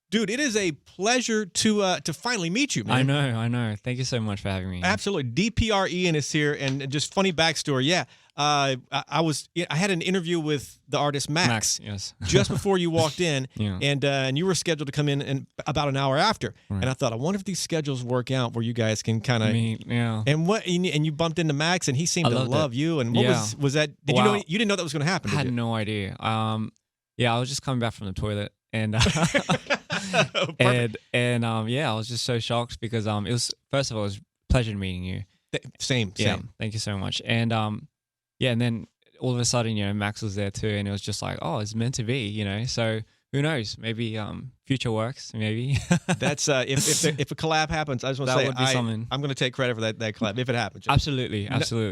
Dude, it is a pleasure to finally meet you, man. I know. Thank you so much for having me. Absolutely. DPR IAN is here, and just funny backstory. Yeah, I had an interview with the artist Max. Yes. Just before you walked in, Yeah. and you were scheduled to come in about an hour after. Right. And I thought, I wonder if these schedules work out where you guys can kind of. Yeah. And you bumped into Max, and he seemed to love you. And what was that? Did you know? You didn't know that was going to happen? I had no idea. Yeah, I was just coming back from the toilet, and I was just so shocked because it was, first of all, it was a pleasure meeting you. Same. Thank you so much. And and then all of a sudden, Max was there too, and it was just like, oh, it's meant to be, So who knows? Maybe future works. Maybe that's if a collab happens. I just want to say would be something. I'm going to take credit for that collab if it happens. Absolutely.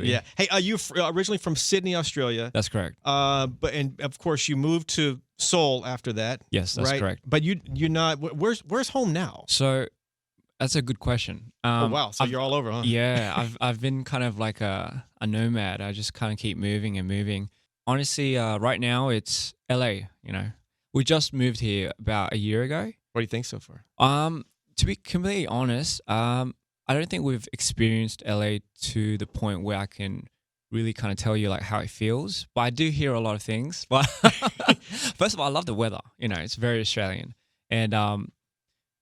Yeah. Hey, are you originally from Sydney, Australia? That's correct. And of course you moved to Seoul after that. Yes, that's correct. But you're not. Where's home now? So that's a good question. Oh wow! So you're all over, huh? Yeah, I've been kind of like a nomad. I just kind of keep moving and moving. Honestly, right now it's LA. We just moved here about a year ago. What do you think so far? To be completely honest, I don't think we've experienced LA to the point where I can really kind of tell you like how it feels. But I do hear a lot of things. But first of all, I love the weather. It's very Australian. And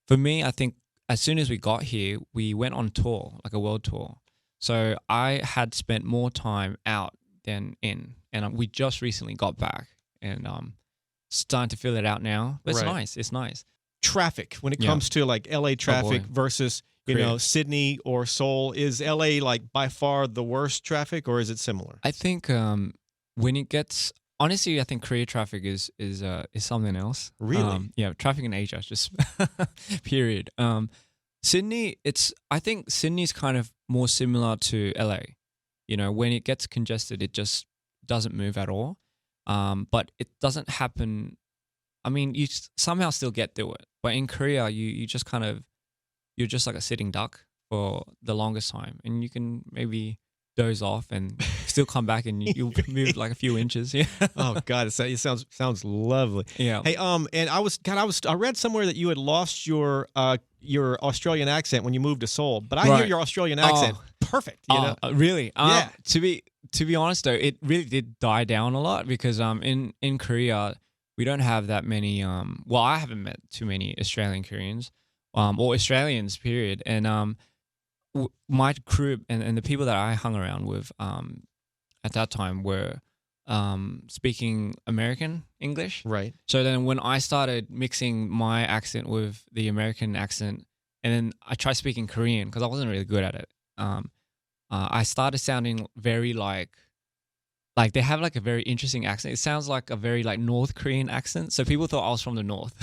for me, I think as soon as we got here, we went on tour, like a world tour. So I had spent more time out than in, and we just recently got back, and starting to feel it out now. But it's nice. It's nice. Traffic when it comes to like LA traffic versus Sydney or Seoul, is LA like by far the worst traffic, or is it similar? I think when it gets honestly, I think Korea traffic is something else. Really? Yeah, traffic in Asia, just period. Sydney, I think Sydney's kind of more similar to LA. When it gets congested, it just doesn't move at all. But it doesn't happen. I mean, you somehow still get through it. But in Korea, you just kind of, you're just like a sitting duck for the longest time, and you can maybe doze off and still come back, and you'll move like a few inches. Yeah. Oh God, it sounds lovely. Yeah. Hey, and I read somewhere that you had lost your Australian accent when you moved to Seoul, but I hear your Australian accent perfect. Really? Yeah. To be honest though, it really did die down a lot because in Korea we don't have that many. I haven't met too many Australian Koreans, or Australians period, and my crew and the people that I hung around with at that time were speaking American English. Right. So then when I started mixing my accent with the American accent, and then I tried speaking Korean because I wasn't really good at it, I started sounding very like they have like a very interesting accent. It sounds like a very like North Korean accent. So people thought I was from the North.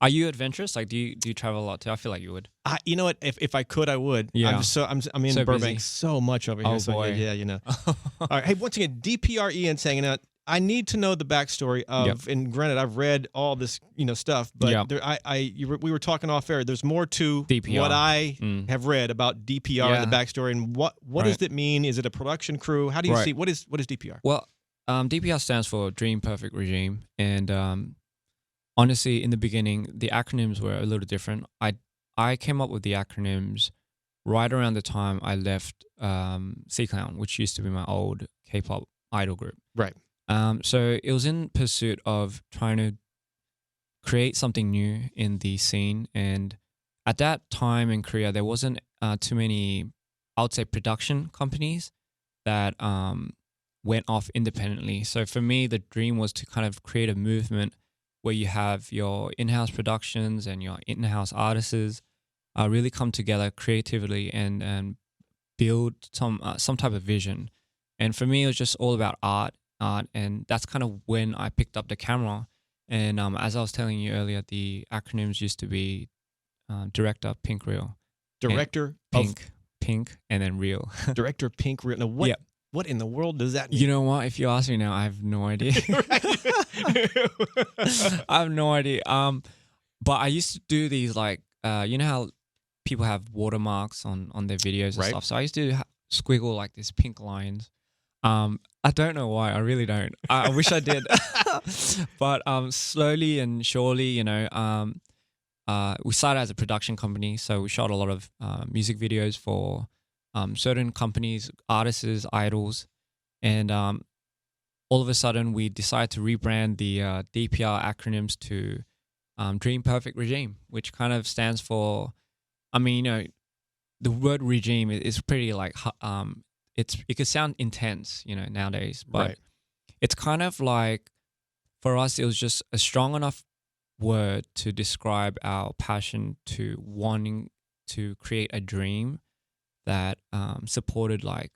Are you adventurous? Like, do you travel a lot too? I feel like you would. You know what? If I could, I would. Yeah. I'm in so Burbank busy. so much over here. Oh, so boy. Yeah. All right. Hey, once again, DPR IAN saying out. I need to know the backstory of, and granted, I've read all this, stuff, but we were talking off air. There's more to DPR. what I have read about DPR and the backstory, and what does it mean? Is it a production crew? How do you see what is DPR? Well, DPR stands for Dream Perfect Regime, and honestly, in the beginning, the acronyms were a little different. I came up with the acronyms right around the time I left C-Clown, which used to be my old K-pop idol group. Right. So it was in pursuit of trying to create something new in the scene. And at that time in Korea, there wasn't too many, I would say, production companies that went off independently. So for me, the dream was to kind of create a movement where you have your in-house productions and your in-house artists really come together creatively and build some type of vision. And for me, it was just all about art, and that's kind of when I picked up the camera. And as I was telling you earlier, the acronyms used to be Director Pink Reel. Director Pink, and then Reel. Director Pink Reel. Now, what in the world does that mean? You know what? If you ask me now, I have no idea. I have no idea. But I used to do these like, you know how people have watermarks on their videos and stuff. So I used to squiggle like these pink lines. I don't know why. I really don't. I wish I did. But slowly and surely, we started as a production company. So we shot a lot of music videos for certain companies, artists, idols. And all of a sudden, we decided to rebrand the DPR acronyms to Dream Perfect Regime, which kind of stands for, the word regime is pretty like, it could sound intense, nowadays, but it's kind of like, for us, it was just a strong enough word to describe our passion to wanting to create a dream that supported, like,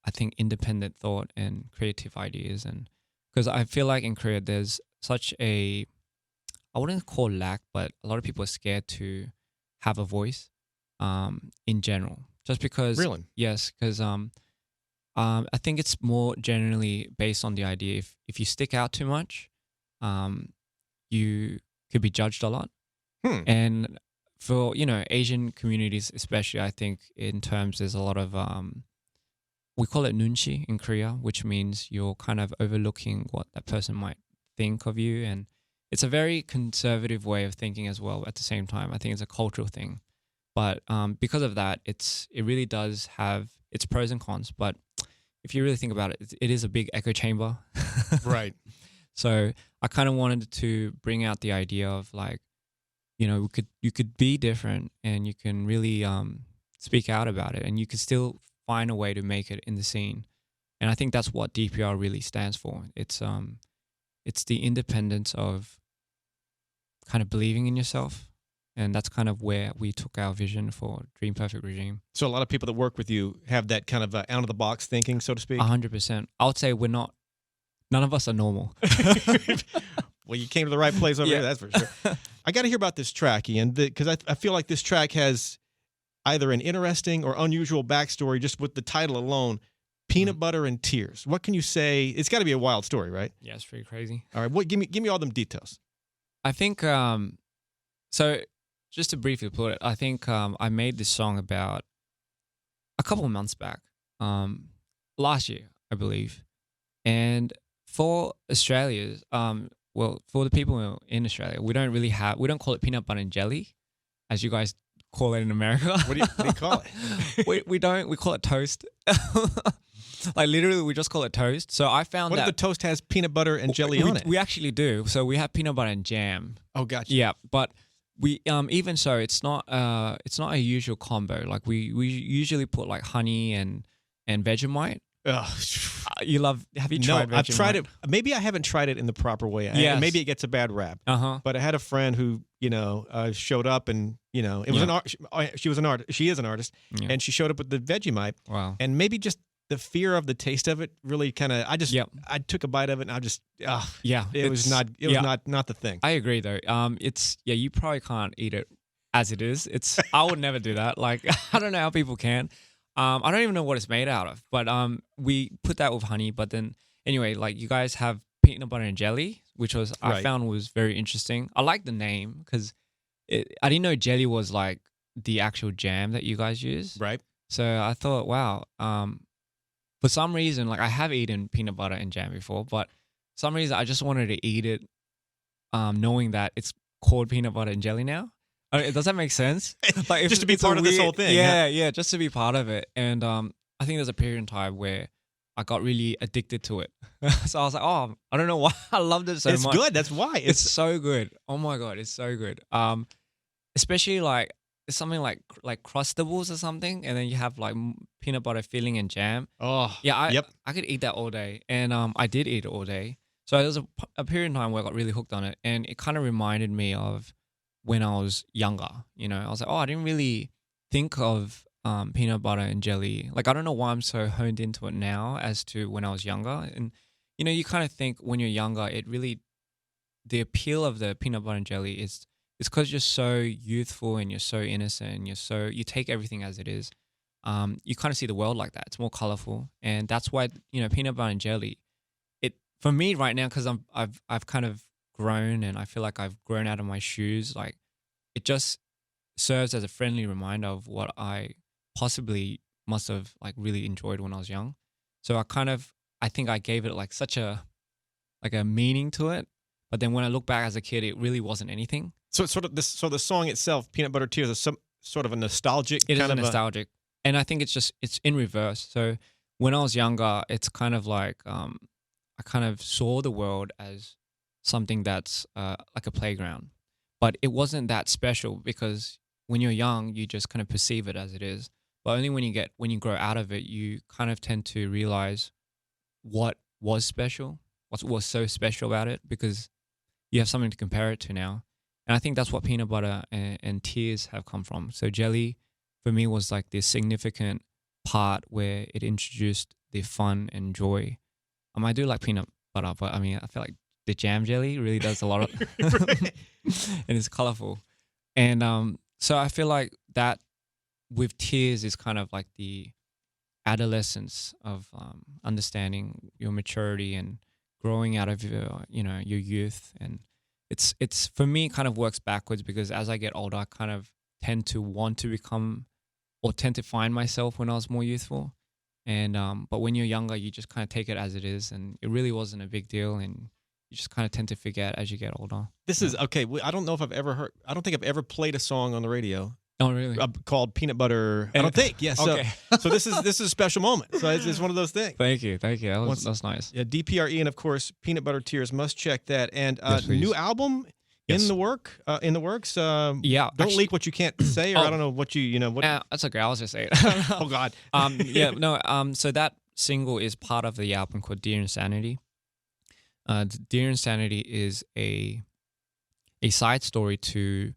I think, independent thought and creative ideas. And because I feel like in Korea, there's such I wouldn't call lack, but a lot of people are scared to have a voice in general. Just because, really? Yes, because I think it's more generally based on the idea if you stick out too much, you could be judged a lot. And for, Asian communities especially, I think in terms there's a lot of, we call it nunchi in Korea, which means you're kind of overlooking what that person might think of you. And it's a very conservative way of thinking as well at the same time. I think it's a cultural thing. But because of that, it really does have its pros and cons. But if you really think about it, it is a big echo chamber. Right. So I kind of wanted to bring out the idea of, like, you could be different, and you can really speak out about it, and you could still find a way to make it in the scene. And I think that's what DPR really stands for. It's the independence of kind of believing in yourself. And that's kind of where we took our vision for Dream Perfect Regime. So a lot of people that work with you have that kind of out of the box thinking, so to speak? 100%. I would say none of us are normal. Well, you came to the right place over here, that's for sure. I got to hear about this track, Ian, because I feel like this track has either an interesting or unusual backstory just with the title alone, Peanut Butter and Tears. What can you say? It's got to be a wild story, right? Yeah, it's pretty crazy. All right, give me all them details. I think, so just to briefly put it, I think I made this song about a couple of months back, last year, I believe. And for Australia, for the people in Australia, we don't call it peanut butter and jelly, as you guys call it in America. What do you call it? we call it toast. Like, literally, we just call it toast. So I found what if the toast has peanut butter and jelly on it? We actually do. So we have peanut butter and jam. Oh, gotcha. Yeah, but we even so, it's not a usual combo. Like, we usually put like honey and Vegemite. Have you tried Vegemite? I've tried it. Maybe I haven't tried it in the proper way. Yes. Maybe it gets a bad rap. But I had a friend who, showed up, and it was she was an artist. She is an artist, and she showed up with the Vegemite. Wow. And maybe just the fear of the taste of it really kind of. I took a bite of it, and it was not the thing. I agree though. You probably can't eat it as it is. I would never do that. Like, I don't know how people can. I don't even know what it's made out of, but we put that with honey. But then anyway, like, you guys have peanut butter and jelly, which I found was very interesting. I like the name because I didn't know jelly was like the actual jam that you guys use. Right. So I thought, wow. For some reason, like, I have eaten peanut butter and jam before, but for some reason I just wanted to eat it, knowing that it's called peanut butter and jelly now. Does that make sense? Like, just to be part of this whole thing. Yeah, just to be part of it. And I think there's a period in time where I got really addicted to it. So I was like, oh, I don't know why I loved it so much. It's good. That's why. It's so good. Oh my God, it's so good. Especially like it's something like Crustables or something, and then you have like peanut butter filling and jam. Oh, yeah. I could eat that all day, and I did eat it all day. So there was a period in time where I got really hooked on it, and it kind of reminded me of when I was younger. I was like, oh, I didn't really think of peanut butter and jelly. Like, I don't know why I'm so honed into it now as to when I was younger. And you kind of think when you're younger, the appeal of the peanut butter and jelly is because you're so youthful and you're so innocent and you take everything as it is. You kind of see the world like that. It's more colorful, and that's why peanut butter and jelly. It for me right now, because I've kind of grown, and I feel like I've grown out of my shoes. Like, it just serves as a friendly reminder of what I possibly must have like really enjoyed when I was young. So I I think I gave it like such a meaning to it. But then when I look back as a kid, it really wasn't anything. So it's sort of this. So the song itself, Peanut Butter Tears, is some sort of a nostalgic. It is kind of nostalgic, and I think it's in reverse. So when I was younger, it's kind of like I kind of saw the world as something that's like a playground, but it wasn't that special because when you're young, you just kind of perceive it as it is. But only when you grow out of it, you kind of tend to realize what was special, what was so special about it, because you have something to compare it to now. And I think that's what Peanut Butter and Tears have come from. So Jelly, for me, was like this significant part where it introduced the fun and joy. I do like peanut butter, but I mean, I feel like the jam jelly really does a lot of, and it's colorful. And so I feel like that with Tears is kind of like the adolescence of understanding your maturity and growing out of your youth. And it's for me kind of works backwards, because as I get older, I kind of tend to want to become or tend to find myself when I was more youthful. And but when you're younger, you just kind of take it as it is, and it really wasn't a big deal, and you just kind of tend to forget as you get older. This is okay. I don't know if I've ever heard. I don't think I've ever played a song on the radio. Oh, really? Called Peanut Butter. I don't think. Yes. Yeah, okay. So this is a special moment. So it's one of those things. Thank you. That's nice. Yeah, DPR IAN, of course. Peanut Butter Tears. Must check that. And yes, new album in the works. Yeah. Don't leak what you can't say, or I don't know what what. That's okay. I'll just say it. Oh God. Yeah. No. So that single is part of the album called Dear Insanity. Dear Insanity is a side story to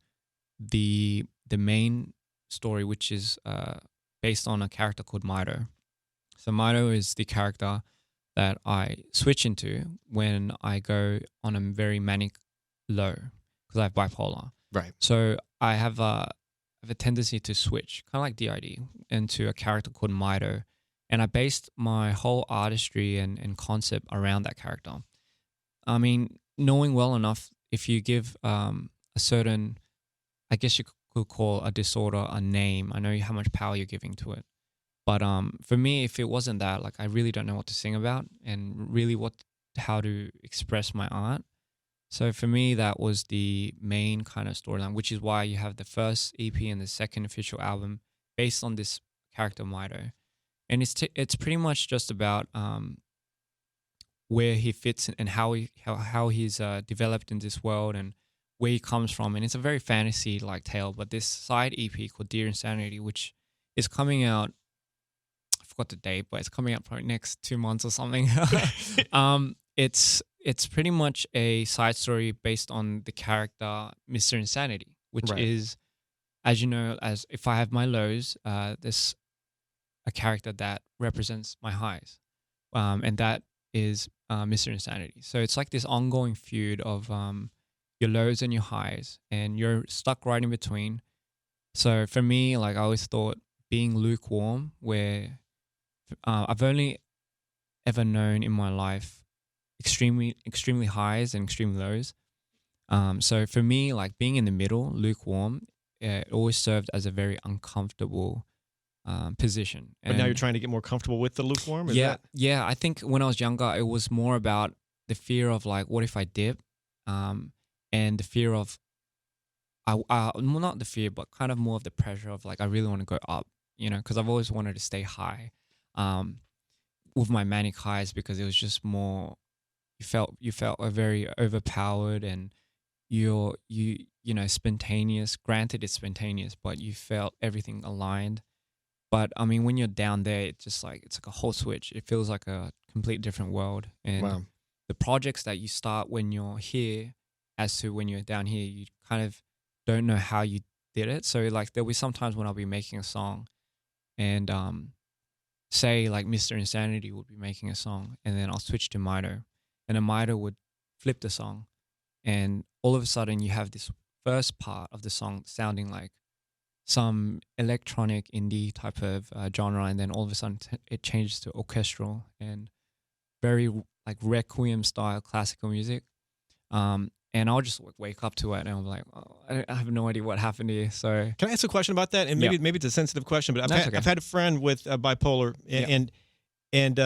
the main story, which is based on a character called Mido. So Mido is the character that I switch into when I go on a very manic low, because I have bipolar. Right. So I have a tendency to switch, kind of like DID, into a character called Mido. And I based my whole artistry and concept around that character. I mean, knowing well enough, if you give a certain, I guess you could call a disorder a name, I know how much power you're giving to it. But for me, if it wasn't that, like, I really don't know what to sing about and really how to express my art. So for me, that was the main kind of storyline, which is why you have the first EP and the second official album based on this character Mido. And it's pretty much just about where he fits and how he's developed in this world and where he comes from. And it's a very fantasy-like tale. But this side EP called Dear Insanity, which is coming out, I forgot the date, but it's coming out probably next 2 months or something. It's pretty much a side story based on the character Mr. Insanity, which is, as you know, as if I have my lows, there's a character that represents my highs, and that is Mr. Insanity. So it's like this ongoing feud of your lows and your highs, and you're stuck right in between. So for me, like, I always thought being lukewarm, where I've only ever known in my life extremely highs and extreme lows. So for me, like, being in the middle, lukewarm, it always served as a very uncomfortable position. But now you're trying to get more comfortable with the lukewarm? Yeah. I think when I was younger, it was more about the fear of, like, what if I dip? And the fear of, well, not the fear, but kind of more of the pressure of, like, I really want to go up, because I've always wanted to stay high with my manic highs, because it was just more, you felt a very overpowered, and you're spontaneous. Granted, it's spontaneous, but you felt everything aligned. But I mean, when you're down there, it's like a whole switch. It feels like a complete different world. And the projects that you start when you're here, as to when you're down here, you kind of don't know how you did it. So, like, there'll be some times when I'll be making a song, and say, like, Mr. Insanity would be making a song, and then I'll switch to Mido, and then Mido would flip the song, and all of a sudden you have this first part of the song sounding like some electronic indie type of genre, and then all of a sudden it changes to orchestral and very, like, requiem style classical music. And I'll just wake up to it, and I'm like, oh, I have no idea what happened here. So can I ask a question about that? And maybe it's a sensitive question, but I've had a friend with bipolar, and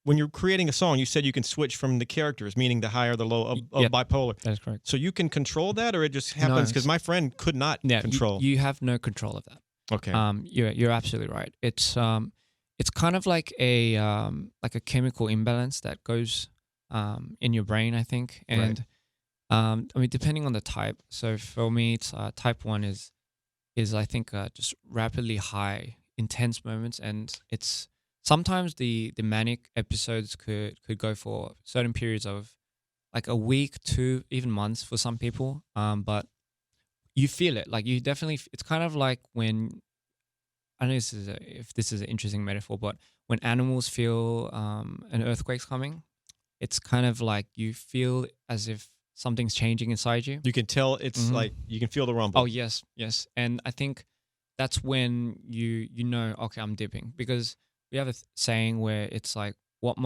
when you're creating a song, you said you can switch from the characters, meaning the high or the low of Yep. bipolar. That is correct. So you can control that, or it just happens? Because my friend could not control. You have no control of that. Okay. You're absolutely right. It's kind of like a chemical imbalance that goes in your brain, I think. And I mean, depending on the type. So for me, it's type 1 is I think just rapidly high, intense moments, and it's sometimes the manic episodes could go for certain periods of like a week to even months for some people. But you feel it, like you definitely. It's kind of like when, I don't know if this is an interesting metaphor, but when animals feel an earthquake's coming, it's kind of like you feel as if something's changing inside you. You can tell it's like you can feel the rumble. Oh yes, and I think that's when you know, okay, I'm dipping, because we have a saying where it's like what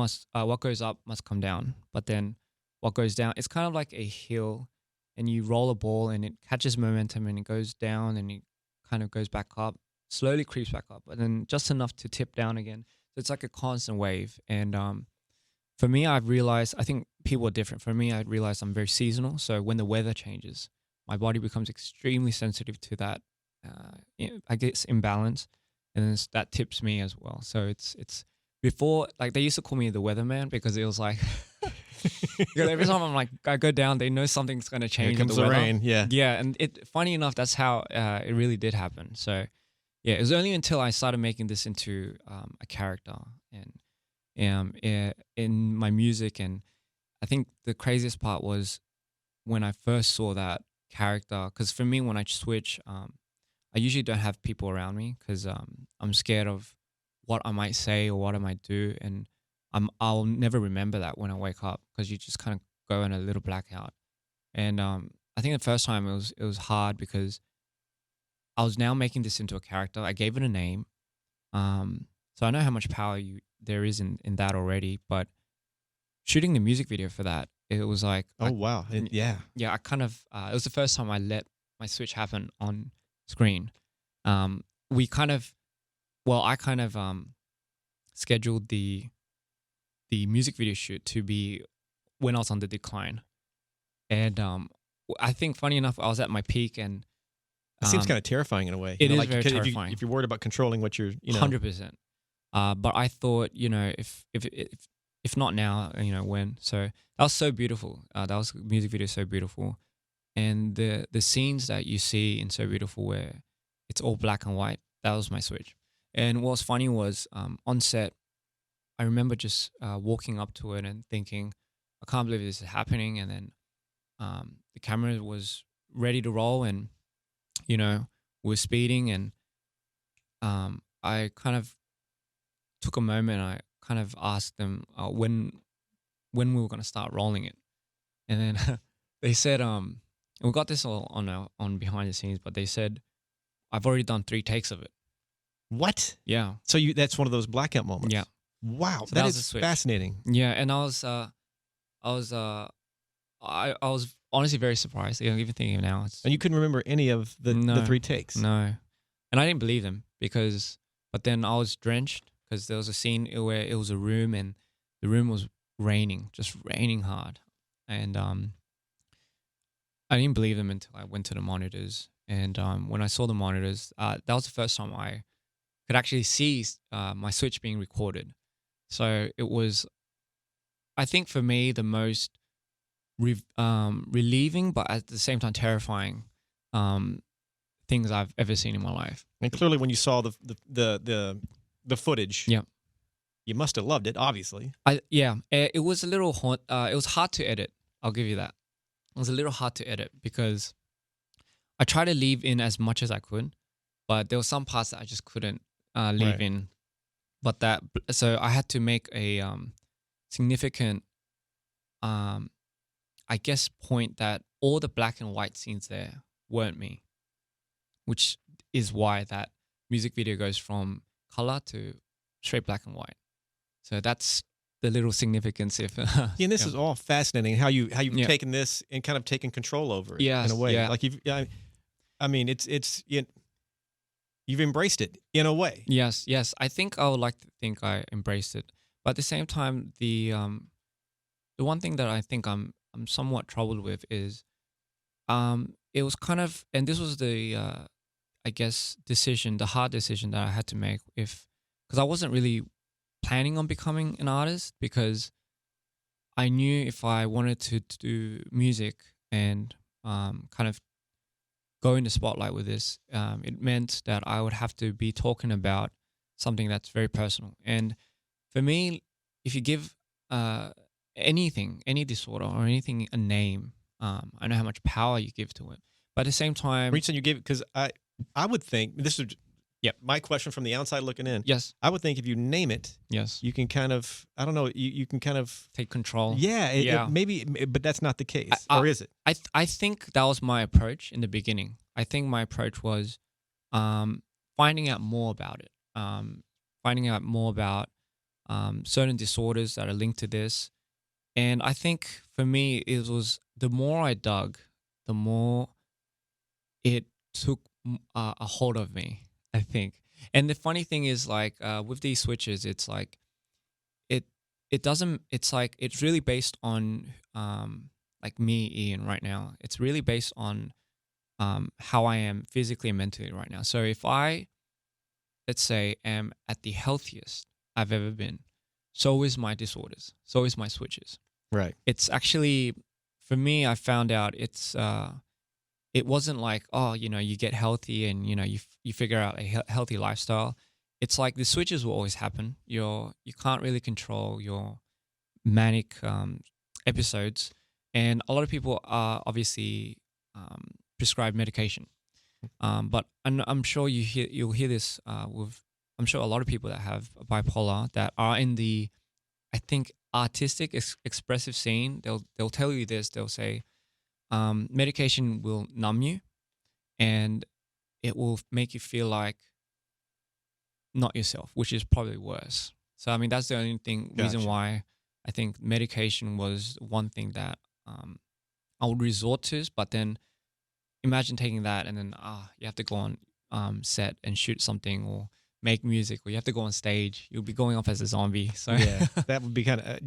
goes up must come down, but then what goes down, it's kind of like a hill, and you roll a ball and it catches momentum and it goes down and it kind of goes back up, slowly creeps back up, and then just enough to tip down again. So it's like a constant wave. And for me, I've realized, I think people are different. For me, I realized I'm very seasonal. So when the weather changes, my body becomes extremely sensitive to that, I guess, imbalance. And then that tips me as well. So it's before, like they used to call me the weatherman, because it was like, because every time I'm like, I go down, they know something's going to change. Here comes the the weather. rain, yeah. Yeah, and funny enough, that's how it really did happen. So yeah, it was only until I started making this into a character and in my music. And I think the craziest part was when I first saw that character, because for me, when I switch, I usually don't have people around me, because I'm scared of what I might say or what I might do, and I'll never remember that when I wake up, because you just kind of go in a little blackout. And I think the first time it was hard, because I was now making this into a character. I gave it a name, so I know how much power there is in that already. But shooting the music video for that, it was like, wow, yeah. I kind of it was the first time I let my switch happen on screen. I kind of scheduled the music video shoot to be when I was on the decline, and I think, funny enough, I was at my peak, and it seems kind of terrifying in a way. It is very terrifying. If you're worried about controlling what you're, 100%. But I thought, if not now, when. So that was so beautiful. That was music video so beautiful, and the scenes that you see in So Beautiful, where it's all black and white, that was my switch. And what was funny was on set, I remember just walking up to it and thinking, I can't believe this is happening. And then the camera was ready to roll, and we're speeding, and I kind of took a moment. I kind of asked them when we were going to start rolling it, and then they said, and we got this all on behind the scenes, but they said, I've already done 3 takes of it. What? Yeah. So that's one of those blackout moments. Yeah. Wow, So that is fascinating. Yeah, and I was honestly very surprised. Even thinking now, and you couldn't remember any of the 3 takes. No, and I didn't believe them, but then I was drenched, because there was a scene where it was a room, and the room was raining, just raining hard, and I didn't believe them until I went to the monitors. And when I saw the monitors, that was the first time I could actually see my switch being recorded. So it was, I think for me, the most relieving, but at the same time terrifying things I've ever seen in my life. And clearly, when you saw the footage, yeah, you must have loved it. Obviously, it was a little it was hard to edit. I'll give you that. It was a little hard to edit, because I tried to leave in as much as I could, but there were some parts that I just couldn't leave in. But so I had to make a significant, I guess, point that all the black and white scenes there weren't me, which is why that music video goes from color to straight black and white. So that's the little significance. And this is all fascinating. How you've taken this and kind of taken control over it in a way. Yeah. Like I mean, you've embraced it in a way. Yes. I think I would like to think I embraced it, But at the same time, the one thing that I think I'm somewhat troubled with is it was kind of, and this was the I guess the hard decision that I had to make, because I wasn't really planning on becoming an artist, because I knew if I wanted to do music and kind of go in the spotlight with this, it meant that I would have to be talking about something that's very personal. And for me, if you give any disorder or anything a name, I know how much power you give to it. But at the same time, reason you gave it, because I would think this is my question from the outside looking in. Yes, I would think if you name it, yes, you can kind of, I don't know, you can kind of take control. Yeah, maybe, but that's not the case, or is it? I think that was my approach in the beginning. I think my approach was finding out more about it, finding out more about certain disorders that are linked to this. And I think for me, it was the more I dug, the more it took a hold of me, I think. And the funny thing is, like, with these switches, it's like it doesn't. It's like it's really based on like me, Ian, right now. It's really based on how I am physically and mentally right now. So if I, let's say, am at the healthiest I've ever been, so is my disorders, so is my switches. Right. It's actually, for me, I found out it wasn't like, oh, you get healthy and, you figure out a healthy lifestyle. It's like the switches will always happen. You can't really control your manic episodes. And a lot of people are obviously prescribed medication. But I'm sure you'll hear this I'm sure a lot of people that have bipolar that are in the, I think, artistic expressive scene, they'll tell you this. They'll say medication will numb you and it will make you feel like not yourself, which is probably worse. So I mean, that's the only reason why I think medication was one thing that I would resort to. But then imagine taking that and then you have to go on set and shoot something or make music, or you have to go on stage. You'll be going off as a zombie. So yeah, that would be kind of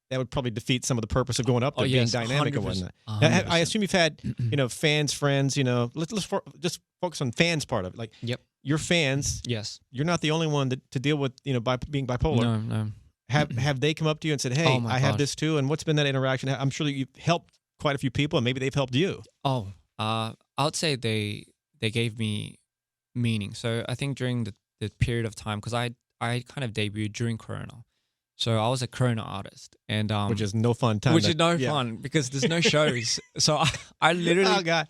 that would probably defeat some of the purpose of going up there, being dynamic and whatnot. Now, I assume you've had fans, friends. Let's just focus on fans part of it. Like, yep, your fans. Yes, you're not the only one to deal with by being bipolar. No. Have they come up to you and said, "Hey, I have this too"? And what's been that interaction? I'm sure that you've helped quite a few people, and maybe they've helped you. I would say they gave me meaning. So I think during the period of time, because I kind of debuted during Corona, so I was a Corona artist, and which is no fun time. Which is no fun because there's no shows. So I literally, oh god,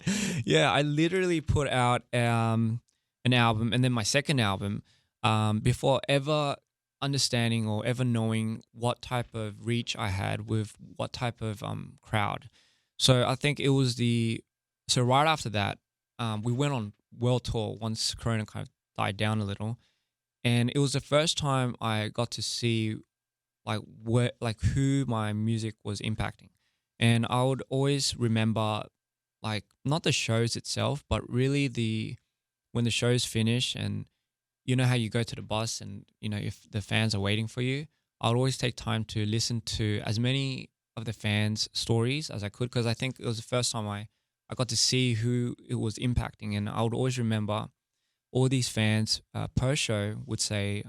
I literally put out an album, and then my second album, before ever understanding or ever knowing what type of reach I had with what type of crowd. So I think it was so right after that, we went on world tour once Corona kind of died down a little, and it was the first time I got to see who my music was impacting. And I would always remember, like, not the shows itself, but really when the shows finish, and you know how you go to the bus and if the fans are waiting for you, I would always take time to listen to as many of the fans' stories as I could, because I think it was the first time I got to see who it was impacting. And I would always remember all these fans per show would say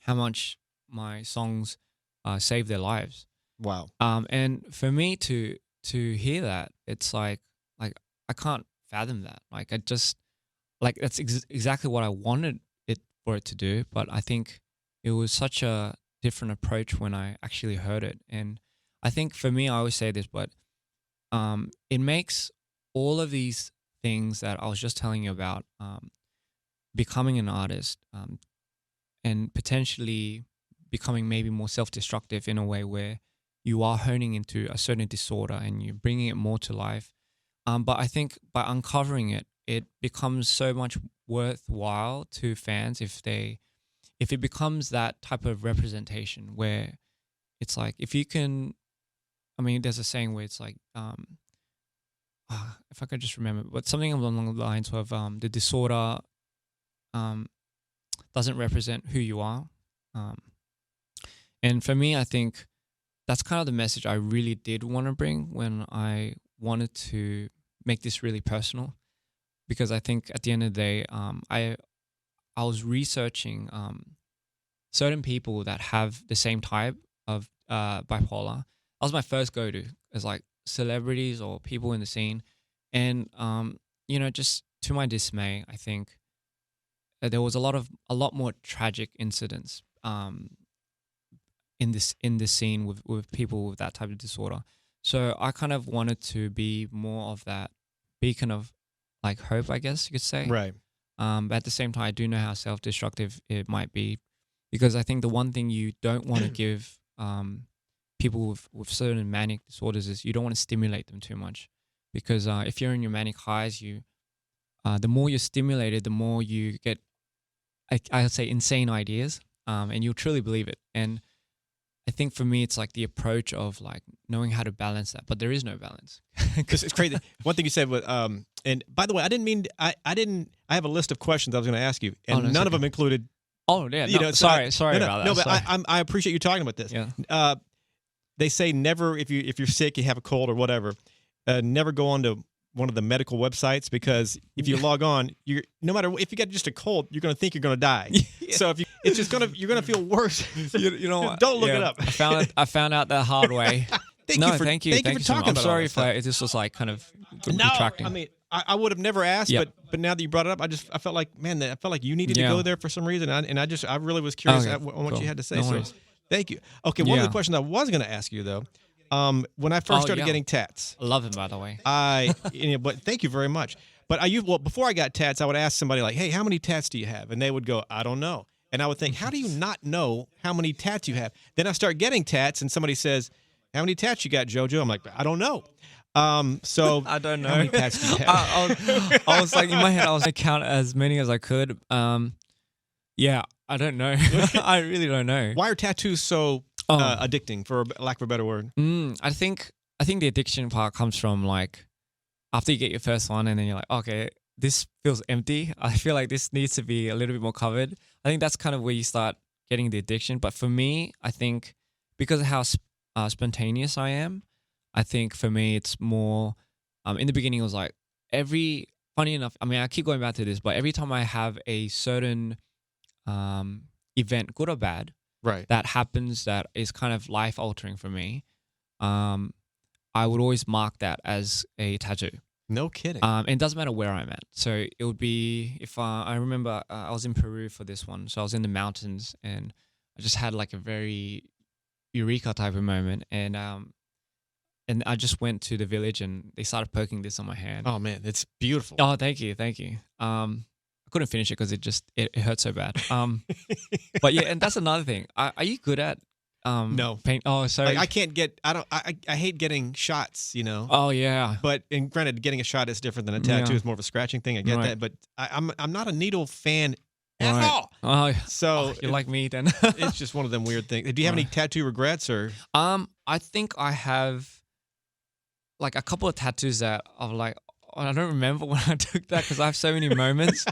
how much my songs saved their lives. Wow. And for me to hear that, it's like I can't fathom that. Like, I just, like, that's exactly what I wanted for it to do. But I think it was such a different approach when I actually heard it. And I think for me, I always say this, but it makes all of these things that I was just telling you about, becoming an artist, and potentially becoming maybe more self-destructive in a way where you are honing into a certain disorder and you're bringing it more to life. But I think by uncovering it, it becomes so much worthwhile to fans if it becomes that type of representation where it's like, if you can, I mean, there's a saying where it's like, if I could just remember, but something along the lines of the disorder doesn't represent who you are. And for me, I think that's kind of the message I really did want to bring when I wanted to make this really personal. Because I think at the end of the day, I was researching certain people that have the same type of bipolar. That was my first go-to, as like celebrities or people in the scene. And, just to my dismay, I think there was a lot more tragic incidents in this scene with people with that type of disorder. So I kind of wanted to be more of that beacon of like hope, I guess you could say. Right. But at the same time, I do know how self-destructive it might be, because I think the one thing you don't want to give people with certain manic disorders is you don't want to stimulate them too much, because if you're in your manic highs, the more you're stimulated, the more you get, I would say, insane ideas, and you'll truly believe it. And I think for me, it's like the approach of like knowing how to balance that, but there is no balance. It's crazy. One thing you said was, and by the way, I didn't mean, I have a list of questions I was going to ask you, and none of them included. Oh yeah, sorry about that. No, but I appreciate you talking about this. Yeah. They say never, if you're sick, you have a cold or whatever, never go on to one of the medical websites, because if you log on, no matter if you got just a cold, you're going to think you're going to die. Yeah. So you're going to feel worse. You know what? Don't look it up. I found out the hard way. Thank you for talking about I'm sorry if this was like kind of No, retracting. I mean, I would have never asked, but now that you brought it up, I felt like, man, I felt like you needed to go there for some reason, and I really was curious on what you had to say. No so worries. thank you. Okay, one of the questions I was going to ask you though, when I first started getting tats, I love him, by the way. But thank you very much. But before I got tats, I would ask somebody like, hey, how many tats do you have? And they would go, I don't know. And I would think, how do you not know how many tats you have? Then I start getting tats, and somebody says, how many tats you got, JoJo? I'm like, I don't know. So I don't know. How many tats do you have? I was like, in my head, I was going to count as many as I could. Yeah, I don't know. I really don't know. Why are tattoos so addicting, for lack of a better word? I think the addiction part comes from like after you get your first one, and then you're like, okay, this feels empty. I feel like this needs to be a little bit more covered. I think that's kind of where you start getting the addiction. But for me, I think because of how spontaneous I am, I think for me it's more. In the beginning, it was like funny enough. I mean, I keep going back to this, but every time I have a certain event, good or bad, right, that happens that is kind of life altering for me, I would always mark that as a tattoo. No kidding. And it doesn't matter where I'm at. So it would be if I remember I was in Peru for this one, so I was in the mountains, and I just had like a very eureka type of moment, and I just went to the village, and they started poking this on my hand. Oh man, it's beautiful. Oh, thank you. I couldn't finish it because it hurt so bad. But yeah, and that's another thing. Are you good at no paint? Oh, sorry. I can't get. I hate getting shots. You know. Oh yeah. But granted, getting a shot is different than a tattoo. It's more of a scratching thing. I get that, but I'm not a needle fan at all. Oh, so you're like me then. It's just one of them weird things. Do you have any tattoo regrets or? I think I have like a couple of tattoos that I'm like, I don't remember when I took that because I have so many moments.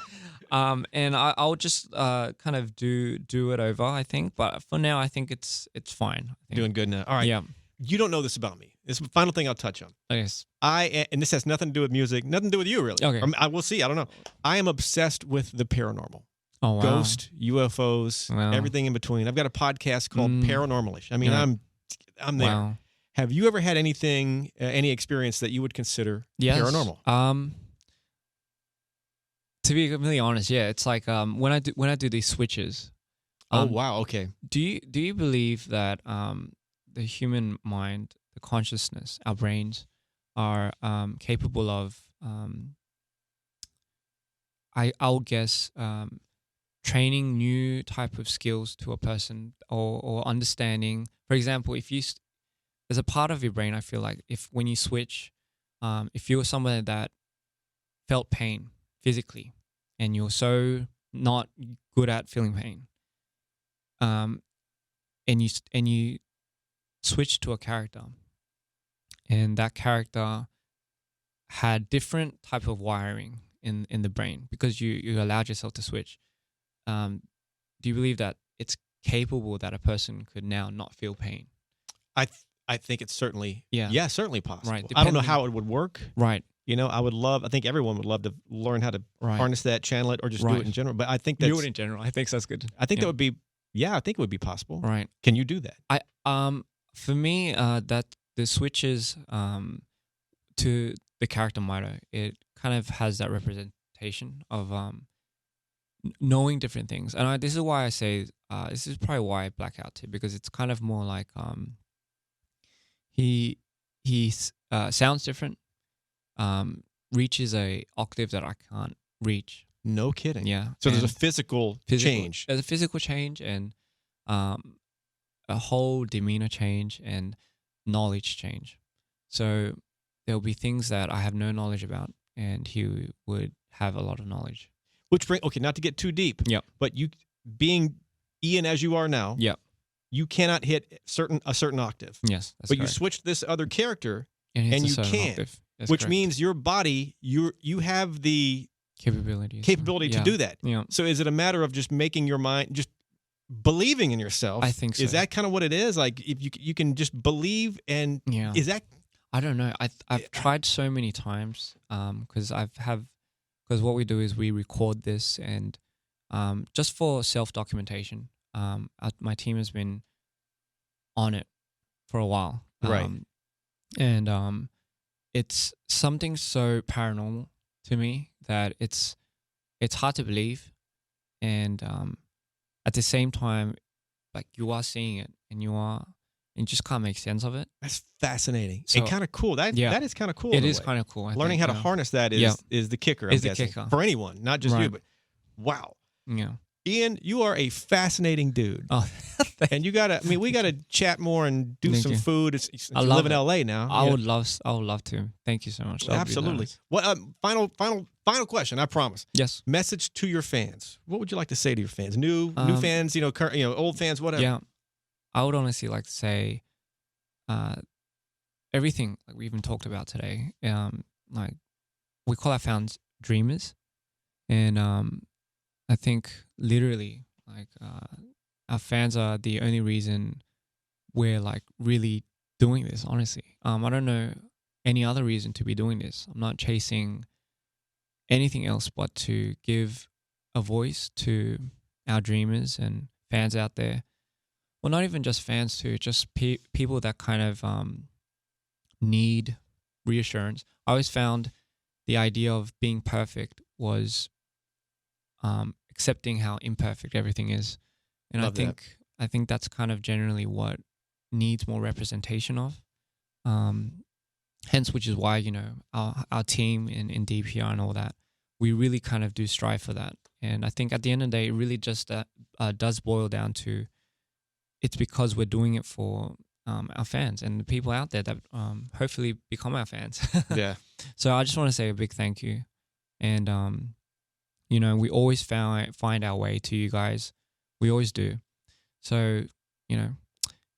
And I'll just kind of do it over, I think. But for now, I think it's fine. Doing good now. All right. Yeah. You don't know this about me. This is the final thing I'll touch on. Yes. And this has nothing to do with music, nothing to do with you, really. Okay. I will see. I don't know. I am obsessed with the paranormal. Oh, wow. Ghost, UFOs, everything in between. I've got a podcast called Paranormalish. I mean, I'm there. Wow. Have you ever had any experience that you would consider paranormal? To be completely honest, yeah, it's like when I do these switches. Oh wow, okay. Do you believe that the human mind, the consciousness, our brains are capable of I'll guess training new type of skills to a person or understanding. For example, if there's a part of your brain, I feel like when you switch, if you're someone that felt pain physically and you're so not good at feeling pain, and you switch to a character, and that character had different type of wiring in the brain because you allowed yourself to switch. Do you believe that it's capable that a person could now not feel pain. I think it's certainly certainly possible. Right. I don't know how it would work. Right. You know, I think everyone would love to learn how to harness that, channel it, or just do it in general. But I think do it in general. I think that's good. I think that would be, I think it would be possible. Right. Can you do that? For me, that the switches to the character Mito, it kind of has that representation of knowing different things. And this is why I say, this is probably why I black out too, because it's kind of more like he sounds different, reaches a octave that I can't reach. No kidding. Yeah. So there's a physical change. There's a physical change and a whole demeanor change and knowledge change. So there'll be things that I have no knowledge about, and he would have a lot of knowledge. Which not to get too deep. Yep. But you being Ian as you are now. Yep. You cannot hit a certain octave. Yes. But correct. you switch this other character and you can. Which correct. means your body, you have the capability to do that. Yeah. So is it a matter of just making your mind, just believing in yourself? I think so. Is that kind of what it is? Like if you can just believe, and is that? I don't know. I've tried so many times because what we do is we record this and just for self-documentation. My team has been on it for a while. Right. And it's something so paranormal to me that it's hard to believe, and at the same time, like you are seeing it and you just can't make sense of it. That's fascinating So, and kind of cool. That is kind of cool. It is kind of cool. Learning how to harness that is the kicker. Is the kicker for anyone, not just you. But wow. Yeah. Ian, you are a fascinating dude. Oh, and we gotta chat more and do some food. I you live in LA now. I would love to. Thank you so much. Absolutely. Well, final question. I promise. Yes. Message to your fans. What would you like to say to your fans? New fans, current, old fans, whatever. Yeah. I would honestly like to say, everything like we even talked about today. Like we call our fans dreamers, and I think literally like our fans are the only reason we're like really doing this. Honestly, I don't know any other reason to be doing this. I'm not chasing anything else but to give a voice to our dreamers and fans out there. Well, not even just fans too, just people that kind of need reassurance. I always found the idea of being perfect was accepting how imperfect everything is, and I think that's kind of generally what needs more representation of. Hence, which is why our team in DPR and all that, we really kind of do strive for that. And I think at the end of the day, it really just does boil down to it's because we're doing it for our fans and the people out there that hopefully become our fans. Yeah. So I just want to say a big thank you, and we always find our way to you guys. We always do. So,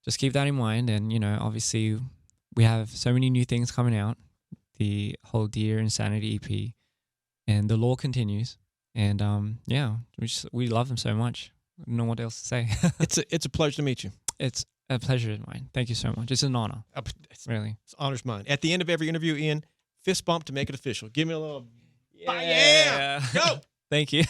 just keep that in mind. And, obviously we have so many new things coming out, the whole Dear Insanity EP, and the lore continues. And, we love them so much. I don't know what else to say. It's a pleasure to meet you. It's a pleasure of mine. Thank you so much. It's an honor. Really. It's an honor's mine. At the end of every interview, Ian, fist bump to make it official. Give me a little, yeah. Go. Thank you.